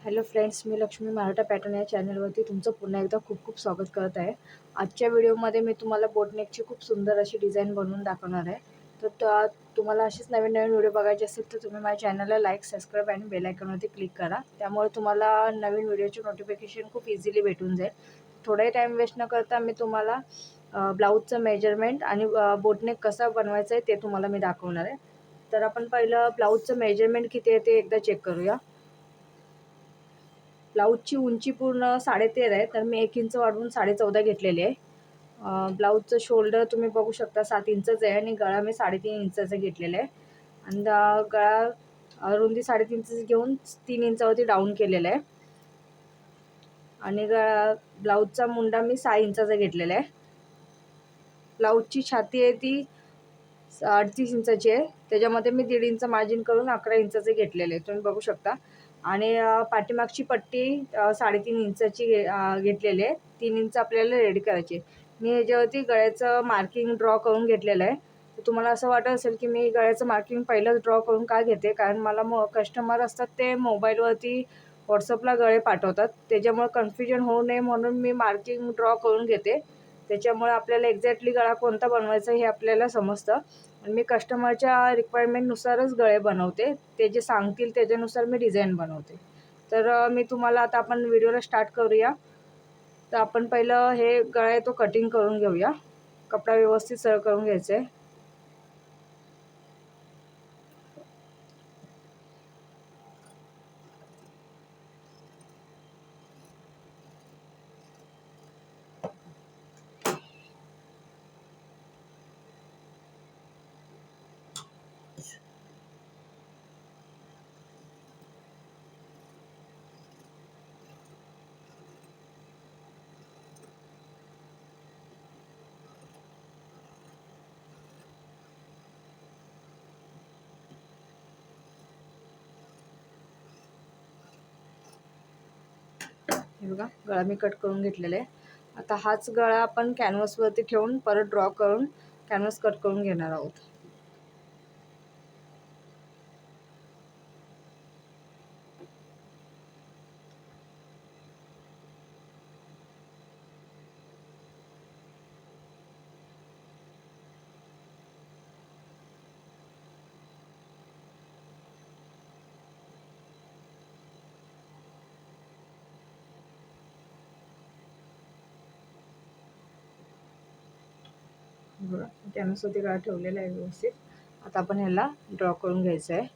Hello friends, मी Lakshmi Maratha pattern या चॅनलवरती तुमचं पुन्हा एकदा खूप खूप स्वागत करत आहे. आजच्या व्हिडिओमध्ये मी तुम्हाला बोटनेकची खूप सुंदर अशी डिझाईन बनवून दाखवणार आहे. तर तुम्हाला अशीच नवीन नवीन व्हिडिओ बघायचे असेल तर तुम्ही माझ्या चॅनलला लाईक, सबस्क्राईब आणि बेल आयकॉनवरती क्लिक करा. त्यामुळे तुम्हाला नवीन व्हिडिओचे नोटिफिकेशन खूप इझिली भेटून जाईल. थोडाही टाईम वेस्ट न करता मी तुम्हाला ब्लाऊजचं मेजरमेंट आणि बोटनेक कसा बनवायचं आहे ते तुम्हाला मी दाखवणार आहे. तर आपण पहिलं ब्लाऊजचं मेजरमेंट किती आहे ते एकदा चेक करूया. ब्लाऊजची उंची पूर्ण 13.5 आहे, तर मी 1 इंच वाढवून 14.5 घेतलेली आहे. ब्लाऊजचं शोल्डर तुम्ही बघू शकता 7 इंचच आहे आणि गळा मी 3.5 इंचाचा घेतलेला आहे. आणि गळा रुंदी 3.5 इंच घेऊन 3 इंचावरती डाऊन केलेला आहे. आणि ब्लाऊजचा मुंडा मी 6 इंचाचा घेतलेला आहे. ब्लाऊजची छाती आहे ती 38 इंचाची आहे. त्याच्यामध्ये मी 1.5 इंच मार्जिन करून 11 इंचाचे घेतलेले आहे, तुम्ही बघू शकता. आणि पाठीमागची पट्टी 3.5 इंचाची घेतलेली आहे. 3 इंच आपल्याला रेडी करायची. मी ह्याच्यावरती गळ्याचं मार्किंग ड्रॉ करून घेतलेलं आहे. तर तुम्हाला असं वाटत असेल की मी गळ्याचं मार्किंग पहिलंच ड्रॉ करून का घेते, कारण मला कस्टमर असतात ते मोबाईलवरती व्हॉट्सअपला गळे पाठवतात. त्याच्यामुळे कन्फ्युजन होऊ नये म्हणून मी मार्किंग ड्रॉ करून घेते. त्याच्यामुळे आपल्याला एक्झॅक्टली गळा कोणता बनवायचा हे आपल्याला समजतं. आणि मी कस्टमरच्या रिक्वायरमेंटनुसारच गळे बनवते. ते जे सांगतील त्याच्यानुसार मी डिझाईन बनवते. तर मी तुम्हाला आता आपण व्हिडिओला स्टार्ट करूया. तर आपण पहिलं हे गळा आहे तो कटिंग करून घेऊया. कपडा व्यवस्थित सरळ करून घ्यायचा आहे. हे बघा, गळा मी कट करून घेतलेला आहे. आता हाच गळा आपण कॅनव्हासवरती ठेवून परत ड्रॉ करून कॅनव्हास कट करून घेणार आहोत. बघा, कॅनव्हासवरती गळा ठेवलेला आहे व्यवस्थित. आता आपण ह्याला ड्रॉ करून घ्यायचं आहे.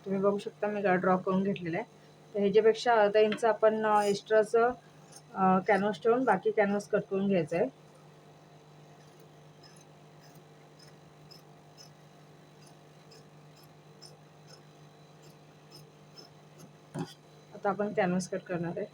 तुम्ही बघू शकता मी गळा ड्रॉ करून घेतलेला आहे. तर ह्याच्यापेक्षा अर्धा इंच आपण एक्स्ट्राचं कॅनव्हास ठेवून बाकी कॅनव्हास कट करून घ्यायचं आहे. आता आपण कॅनव्हास कट करणार आहे.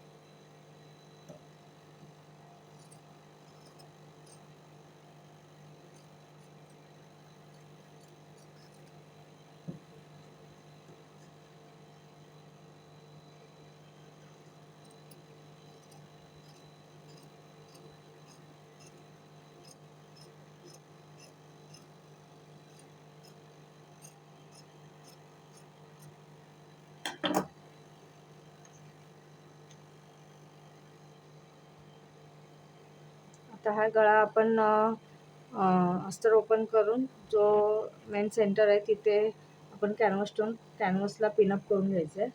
आता हा गळा आपण अस्तर ओपन करून जो मेन सेंटर आहे तिथे आपण कॅनव्हास ठेवून कॅनव्हासला पिनअप करून घ्यायचं आहे.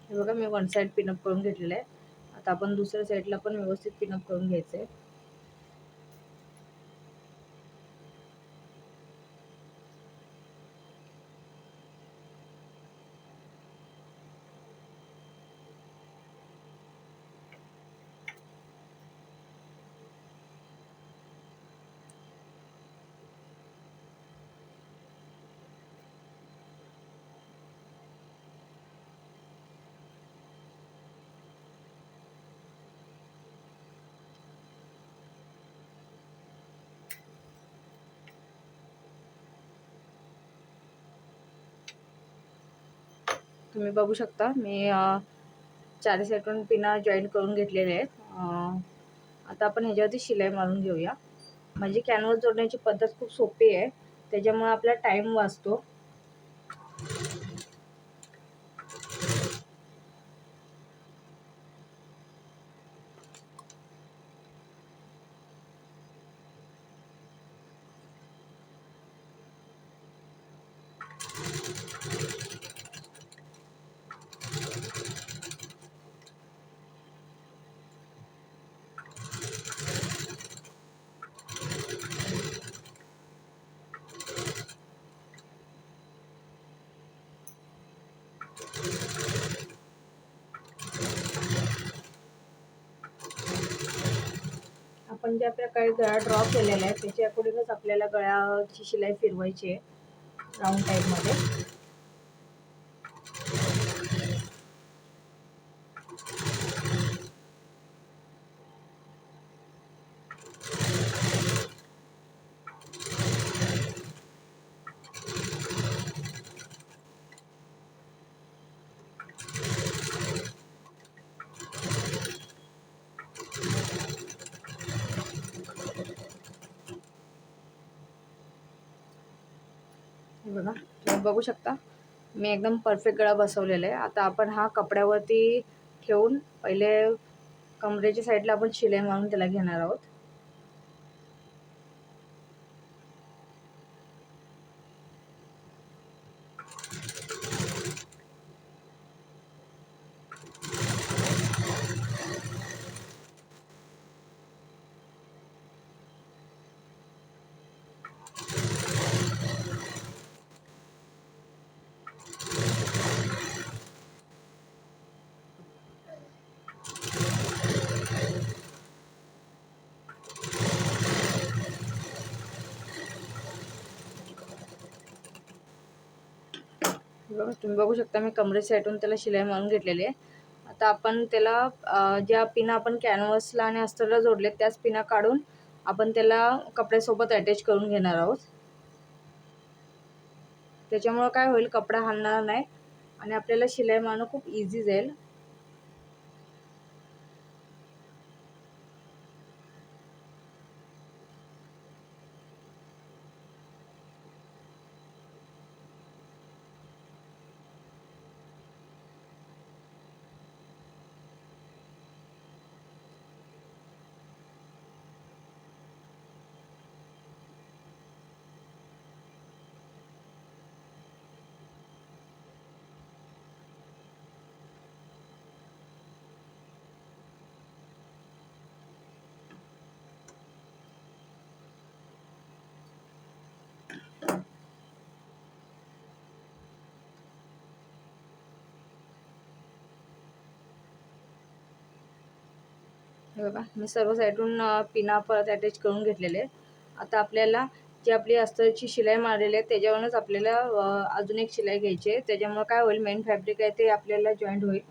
हे बघा मी वन साईड पिनअप करून घेतलेलं आहे. आता आपण दुसऱ्या साईडला पण व्यवस्थित पिनअप करून घ्यायचं आहे. तुम्ही बघू शकता मी चारी साईडून पिना जॉईन करून घेतलेले आहेत. आता आपण ह्याच्यावरती शिलाई मारून घेऊया. म्हणजे कॅनव्हास जोडण्याची पद्धत खूप सोपी आहे, त्याच्यामुळे आपला टाईम वाचतो. आपण ज्या प्रकारे गळा ड्रॉ केलेला आहे त्याच्या अकॉर्डिंगच आपल्याला गळ्याची शिलाई फिरवायची आहे राऊंड टाईपमध्ये. बघा तुम्ही बघू शकता मी एकदम परफेक्ट गळा बसवलेला आहे. आता आपण हा कपड्यावरती ठेवून पहिले कमरेच्या साईडला आपण शिलाई मारून त्याला घेणार आहोत. तुम्ही बघू शकता मी कमरेच्या साईडून त्याला शिलाई मारून घेतलेली आहे. आता आपण त्याला ज्या पिना आपण कॅनव्हासला आणि अस्तरला जोडले त्याच पिना काढून आपण त्याला कपड्यासोबत अटॅच करून घेणार आहोत. त्याच्यामुळे काय होईल, कपडा हलणार नाही आणि आपल्याला शिलाई मारणं खूप इझी जाईल. हे बघा मी सर्व साईडून पिना परत अटॅच करून घेतलेले आहे. आता आपल्याला जी आपली अस्तरची शिलाई मारलेली आहे त्याच्यावरूनच आपल्याला अजून एक शिलाई घ्यायची आहे. त्याच्यामुळे काय होईल, मेन फॅब्रिक आहे ते आपल्याला जॉईंट होईल.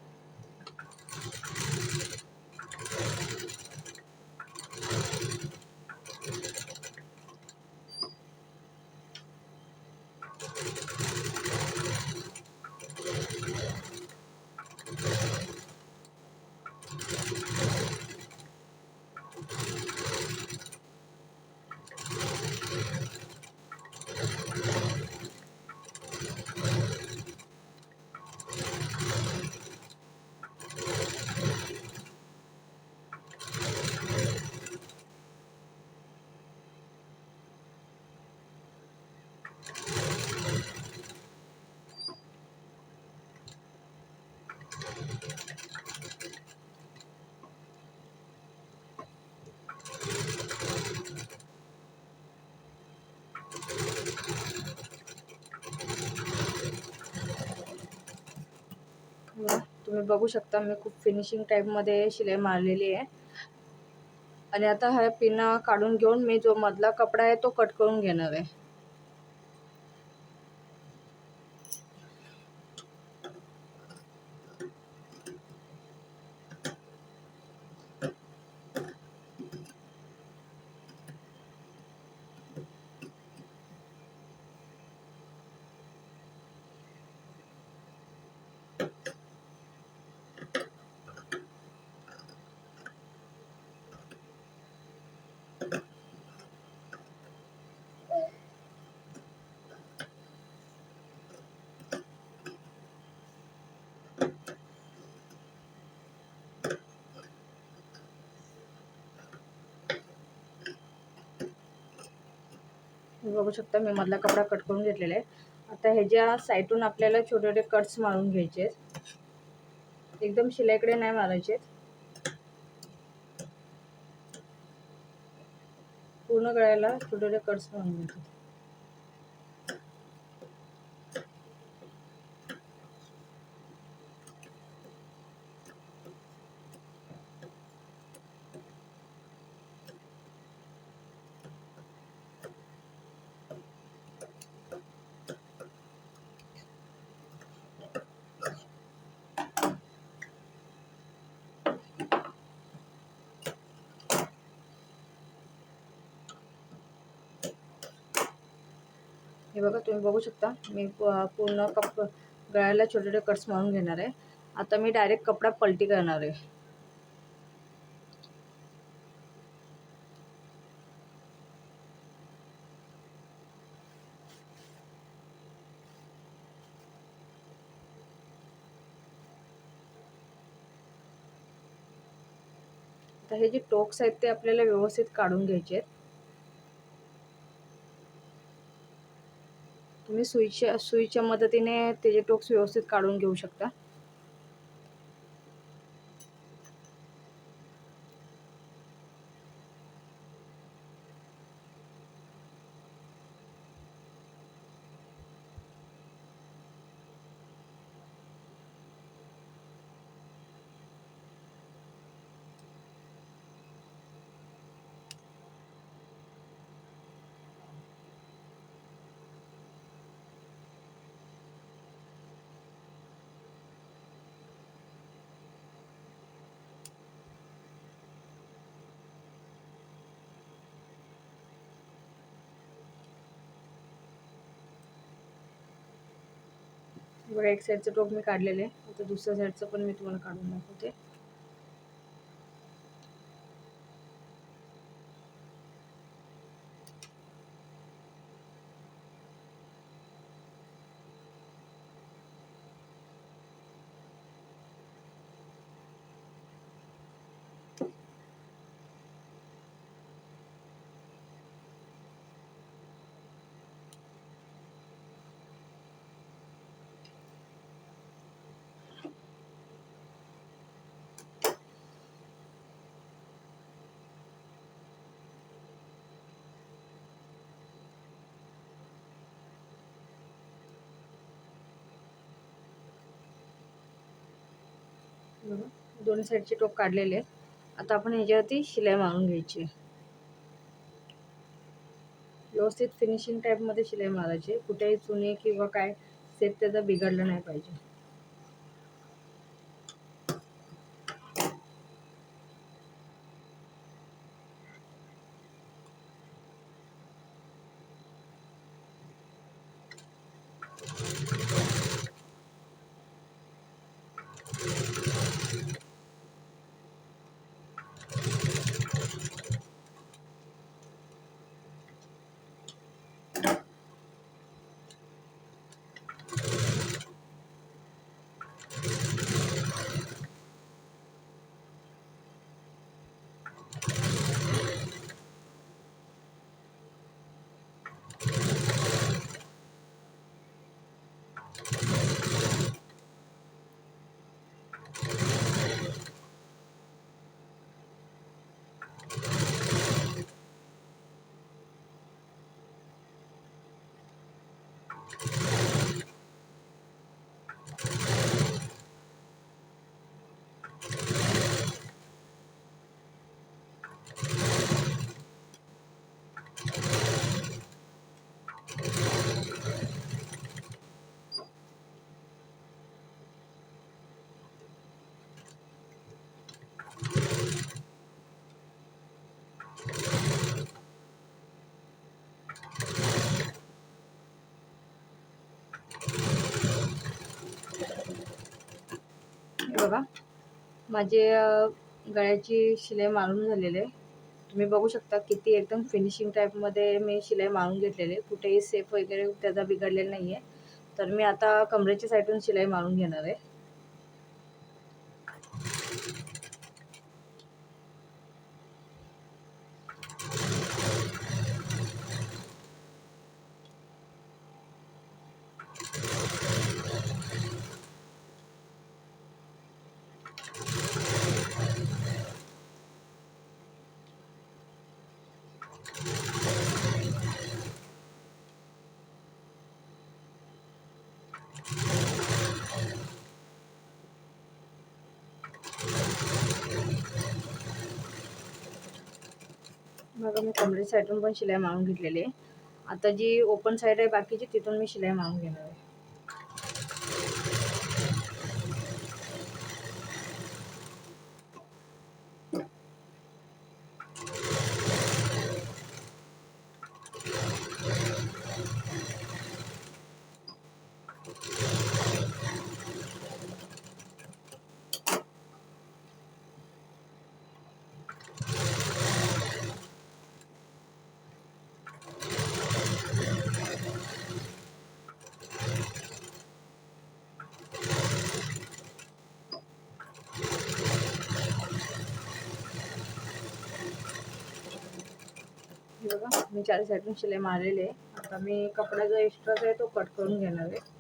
तुम्ही बघू शकता मी खूप फिनिशिंग टाईपमध्ये शिलाई मारलेली आहे. आणि आता हा पिना काढून घेऊन मी जो मधला कपडा आहे तो कट करून घेणार आहे. तुम्ही बघू शकता मी मधला कपडा कट करून घेतलेला आहे. आता ह्याच्या साईडून आपल्याला छोटे छोटे कट्स मारून घ्यायचे आहेत. एकदम शिलाईकडे नाही मारायचे, पूर्ण गळ्याला छोटे छोटे कट्स मारून घ्यायचे. हे बघा तुम्ही बघू शकता मी पूर्ण गळ्याला छोटे छोटे कट्स मारून घेणार आहे. आता मी डायरेक्ट कपडा पलटी करणार आहे. आता हे जे टोक्स आहेत ते आपल्याला व्यवस्थित काढून घ्यायचे आहेत. तुम्ही सुईच्या मदतीने त्याचे टोक्स व्यवस्थित काढून घेऊ शकता. बघा एक साईडचं टोक मी काढलेलं आहे. आता दुसऱ्या साईडचं पण मी तुम्हाला काढून दाखवते. दोन्ही साईडचे टोक काढलेले आहेत. आता आपण ह्याच्यावरती शिलाई मारून घ्यायची आहे. व्यवस्थित फिनिशिंग टाईपमध्ये शिलाई मारायची. कुठेही चुने किंवा काय सेट त्याचा बिघडला नाही पाहिजे. बघा माझे गळ्याची शिलाई मारून झालेली आहे. तुम्ही बघू शकता किती एकदम फिनिशिंग टाईपमध्ये मी शिलाई मारून घेतलेली आहे. कुठेही सेफ वगैरे त्याचा बिघडलेला नाही आहे. तर मी आता कमरेच्या साईडून शिलाई मारून घेणार आहे. बघा मी कमरेच्या साईडून पण शिलाई मारून घेतलेली आहे. आता जी ओपन साईड आहे बाकीची तिथून मी शिलाई मारून घेणार आहे. बघा मी चारी साईडून शिलाई मारलेली आहे. आता मी कपडा जो एक्स्ट्राचा आहे तो कट करून घेणार आहे.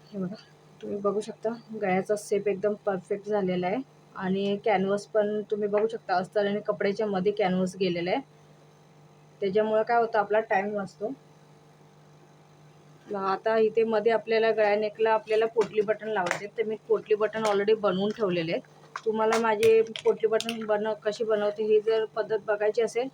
हे बघा तुम्ही बघू शकता गळ्याचा शेप एकदम परफेक्ट झालेला आहे आणि कॅनव्हास पण तुम्ही बघू शकता अस्तर आणि कपड्याच्या मध्ये कॅनव्हास गेलेला आहे. त्याच्यामुळे काय होतं आपला टाइम वाचतो. आता इथे मध्ये आपल्याला गळ्या नेकला आपल्याला पोटली बटन लावायचे, तर मी पोटली बटन ऑलरेडी बनवून ठेवलेले आहेत. तुम्हाला माझे पोटली बटन कशी बनवते ही जर पद्धत बघायची असेल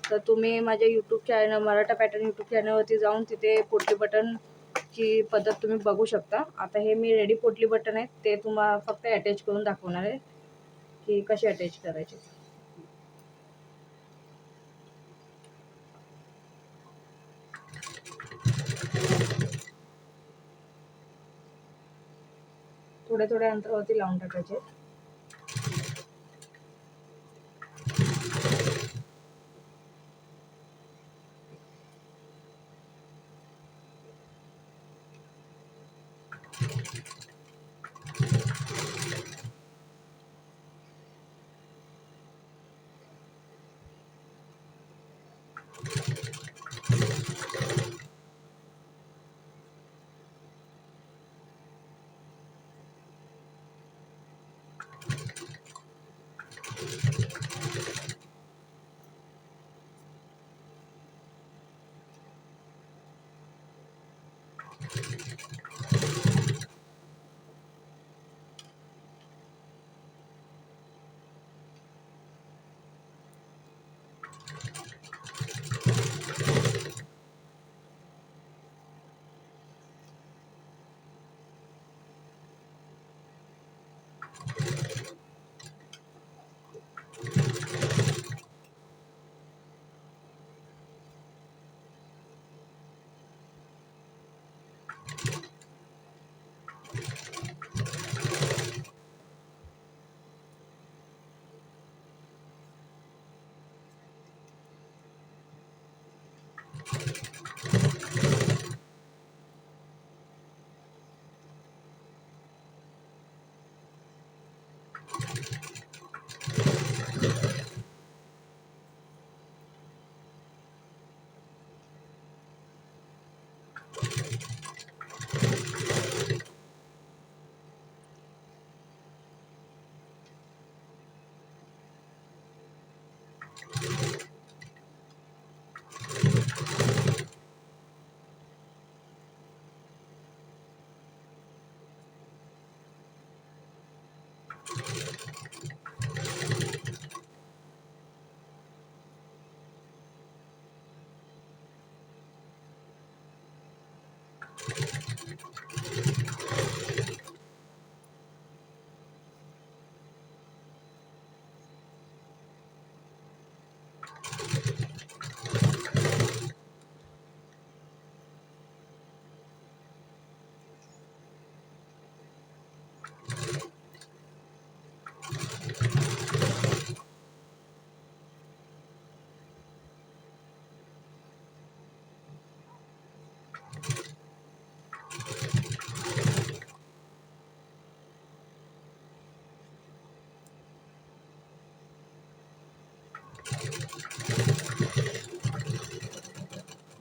तर तुम्ही माझ्या YouTube channel Maratha pattern YouTube चॅनलवरती जाऊन तिथे पोटली बटनची पद्धत तुम्ही बघू शकता. आता हे मी रेडी पोटली बटन आहेत ते तुम्हाला फक्त अटॅच करून दाखवणार आहे की कसे अटॅच करायचे. थोड्या थोड्या अंतरावरती लावून टाकायचे.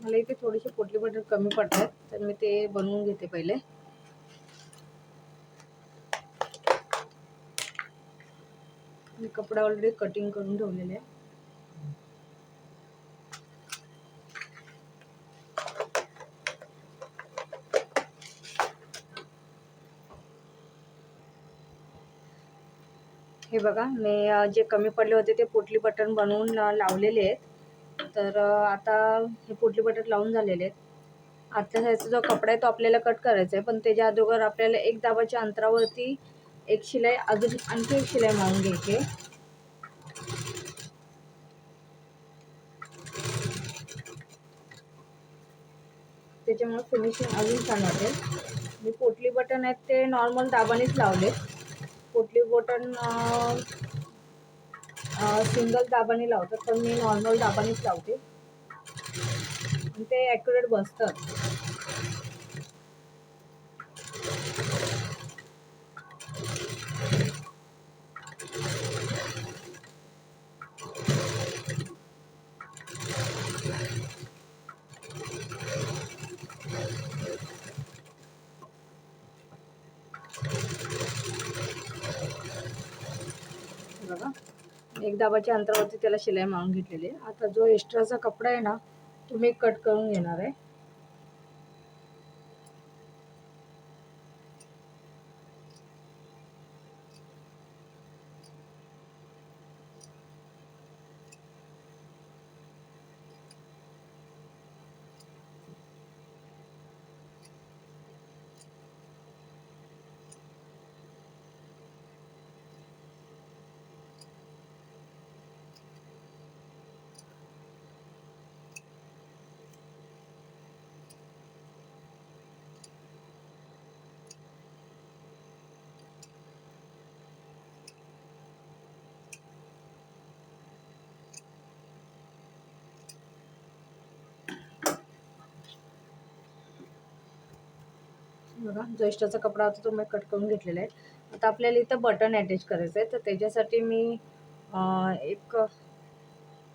मला इथे थोडेसे पोटली बटर कमी पडतात, तर मी ते बनवून घेते पहिले. मी कपडा ऑलरेडी कटिंग करून ठेवलेले आहे. हे बघा, मी जे कमी पडले होते ते पोटली बटन बनवून लावलेले आहेत. तर आता हे पोटली बटन लावून झालेले आहेत. आतल्या साईडचा जो कपडा आहे तो आपल्याला कट करायचा आहे, पण त्याच्या अगोदर आपल्याला एक दाबाच्या अंतरावरती एक शिलाई अजून आणखी एक शिलाई मारून घ्यायची. त्याच्यामुळे फिनिशिंग अजून छान वाटेल. मी पोटली बटन आहेत ते नॉर्मल दाबानेच लावले. पोटली बटन सिंगल दाबाने लावतात, पण मी नॉर्मल दाबानेच लावते आणि ते ॲक्युरेट बसतात. बघा, एक दाबाच्या अंतरावरती त्याला शिलाई मारून घेतलेली आहे. आता जो एक्स्ट्राचा कपडा आहे ना, तो मी कट करून घेणार आहे. बघा, जो एक्स्ट्राचा कपडा होता तो मी कट करून घेतलेला आहे. आता आपल्याला इथं बटन अटॅच करायचं आहे, तर त्याच्यासाठी मी एक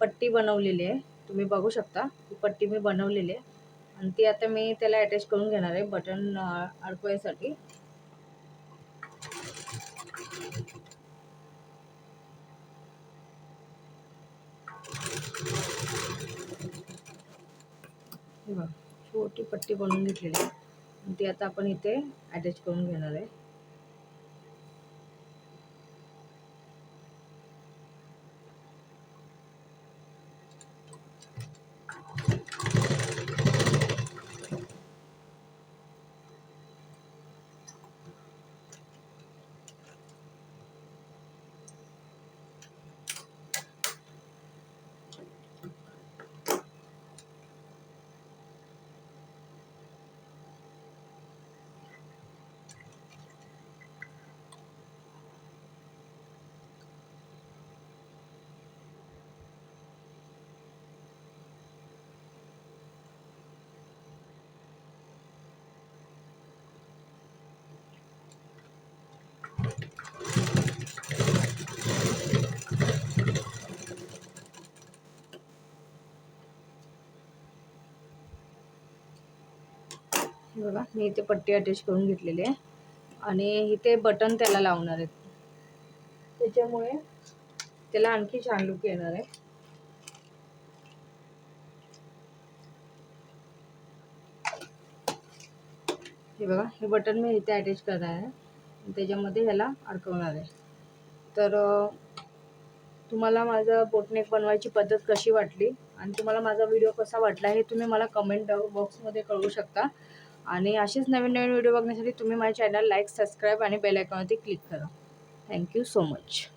पट्टी बनवलेली आहे. तुम्ही बघू शकता, ही पट्टी मी बनवलेली आहे आणि ती आता मी त्याला अटॅच करून घेणार आहे बटन अडकवायसाठी. हे बघा, छोटी पट्टी बनवून घेतलेली आहे आणि ती आता आपण इथे अटॅच करून घेणार आहे. बघा, मी इथे पट्टी अटॅच करून घेतलेली आहे आणि इथे बटन त्याला लावणार आहेत, त्याच्यामुळे त्याला आणखी छान लुक येणार आहे. हे बघा, हे बटन मी इथे अटॅच करणार आहे आणि त्याच्यामध्ये ह्याला अडकवणार आहे. तर तुम्हाला माझं बोटनेक बनवायची पद्धत कशी वाटली आणि तुम्हाला माझा व्हिडिओ कसा वाटला हे तुम्ही मला कमेंट बॉक्समध्ये कळवू शकता. आणि असेच नवीन नवीन व्हिडिओ बघण्यासाठी तुम्ही माझ्या चॅनल लाईक, सबस्क्राईब आणि बेल आयकॉनवरती क्लिक करा. Thank you so much.